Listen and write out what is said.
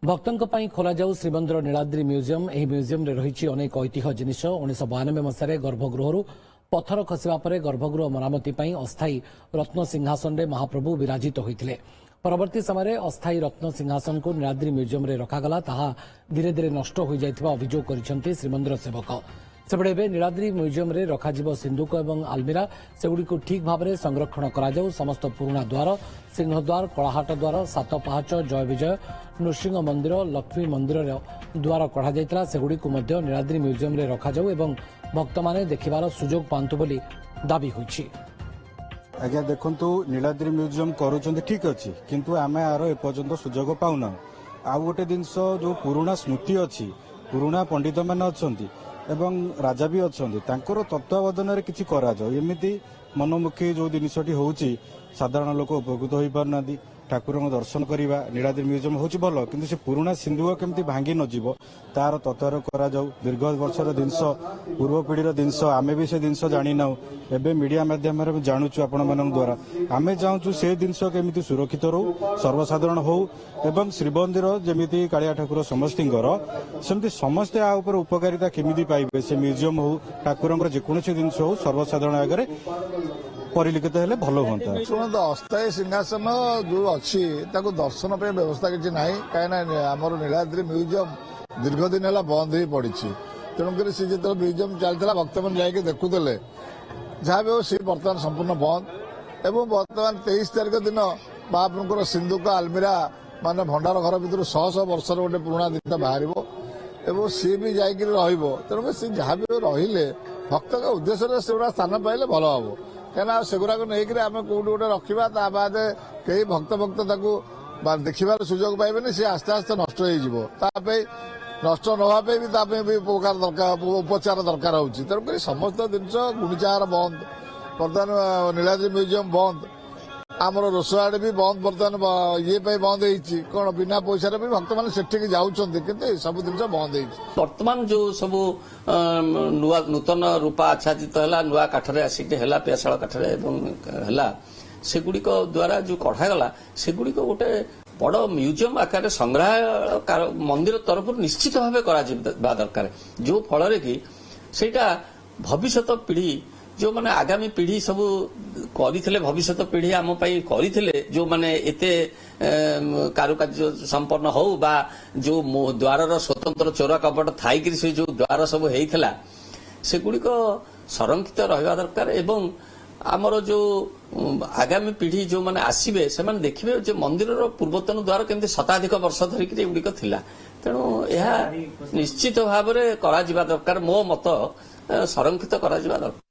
भक्तों खोल जाऊ श्रीमंदिर नीलाद्री म्यूजियम। यह म्यूजियम रही अनेक ऐतिह्य जिनिष। 1992 मसीह गर्भगृह पथर खसवा पर गर्भगृह मरामती अस्थायी रत्न सिंहासन में महाप्रभु विराजित होते। परवर्ती समय अस्थायी रत्न सिंहासन को नीलाद्री म्यूजियम में रखागला। ताहा धीरे धीरे नष्ट हो जाइथिबा अभियोग करिसेंति श्रीमंदिर सेवक। सेबडे एबे नीलाद्री म्यूजियम रे रखाजिबो सिंधुक एवं आलमीरा सेगुडी को ठीक भाव में संरक्षण करा जाऊ। समस्त पुराणा द्वार, सिंहद्वार, कलाहाट द्वार, सात पाहाच, जय विजय, नृसिंह मंदिर, लक्ष्मी मंदिर द्वार कढ़ा जाइतला सेगुडी को मध्य नीलाद्री म्यूजियम रे रखा जाऊ एवं भक्त माने देखिबार सुजोग पांतु बोली दाबी होइछि। आज्ञा देखंतु नीलाद्री म्यूजियम करूछन्ते ठीक अछि, किंतु आमे आर एपर्यंत सुजोग पाउना। आ गोटे जिनस जो पुराणा स्मृति अछि, पुराणा पंडित माने अछंती एवं राजा भी अछंती, तांकर तत्वावधान रे किछि करा जाऊ। एमिति मनमुखी जो जिनिसटी होउछि साधारण लोक उपकृत होई पारनादी। ठाकुर दर्शन करवा नीलाद्री म्यूजियम हूँ भल, किंतु से पुराणा सिंधुक केमती भांगी नजीव तार तत्वर करा जाऊ। दीर्घ वर्षर जिनस, पूर्व पीढ़ीर जिनस, आमे भी से जिनस जानी नाउ, एबे मीडिया माध्यम जानूचु आपण मानक द्वारा। आमे चाहूँ से जिनस केमिति सुरक्षित रहू, सर्वसाधारण हो एवं श्रीमंदिर जमीती कालिया ठाकुर समस्तिंकर सेमती समस्ते आ ऊपर उपकारिता केमिति पाइबे। से म्यूजियम हो, ठाकुरंकर जेकोसी जिनस हो, सर्वसाधारण आगे परिलिखित हेले भल होता। शुणु, अस्थायी सिंहासन जो अच्छी दर्शन पे व्यवस्था किसी ना कहीं आमर नीलाद्री म्यूजियम दीर्घ दिन है बंद हो पड़ी। तेणुक सी जो म्यूजियम चलता भक्त मैंने जाकि देखुले जहाँ भी हो सी बर्तमान संपूर्ण बंद। एवं बर्तमान 23 तारिख दिन महाप्रभुर सिंधुक आलमीरा माने भंडार घर भर 100 वर्षर गोटे पुराणा जिन बाहर एवं सी भी जाकि तेणुक सी जहाँ भी रहिले भक्त उद्देश्य से स्थान पाइले भल हम। कहना सेगुरा नहीं आम कौट गोटे रखा ता बाद कई भक्त देखिबार सुजोग पाइबे। सी आस्ते आस्ते नष्ट हो नष्ट नवा भी उपचार दरकार हो। तेणुक समस्त जिनस गुंडीचार बंद, बर्तमान नीलाद्री म्यूजियम बंद, आमर रोसवाड़ भी बंद, बर्तमान ये बंद हो बिना पैसा भी भक्त मैंने सेठिक जाऊँच कि सब जिन बंद हो। बर्तमान जो सब नूतन रूपा आच्छादित है नुआ काठरे आसिक है पेशाल काठरे है सेगुड़िक द्वारा जो कढ़ागला सेगुड़िक गोटे बड़ म्यूजियम आकार संग्रहालय मंदिर तरफ निश्चित भाव करा दरकार, जो फल कि सेटा भविष्यत पीढ़ी जो माने आगामी पीढ़ी सब करथिले, भविष्यत पीढ़ी आम पई करथिले, जो माने एते कारुकार्य संपन्न हो बा जो द्वारर स्वतंत्र चोरा कपट थाई से जो द्वार सब हेइथला सेगुड़िक संरक्षित रहिबा दरकार। एवं आमर जो आगामी पीढ़ी जो माने आसीबे से माने देखिबे जे मंदिरर पूर्वतन द्वार केमती शताधिक वर्ष धरिक एगुड़िक थिला। तेणु यह निश्चित भाव में करा जिबा दरकार, मो मत संरक्षित करा जिबा दरकार।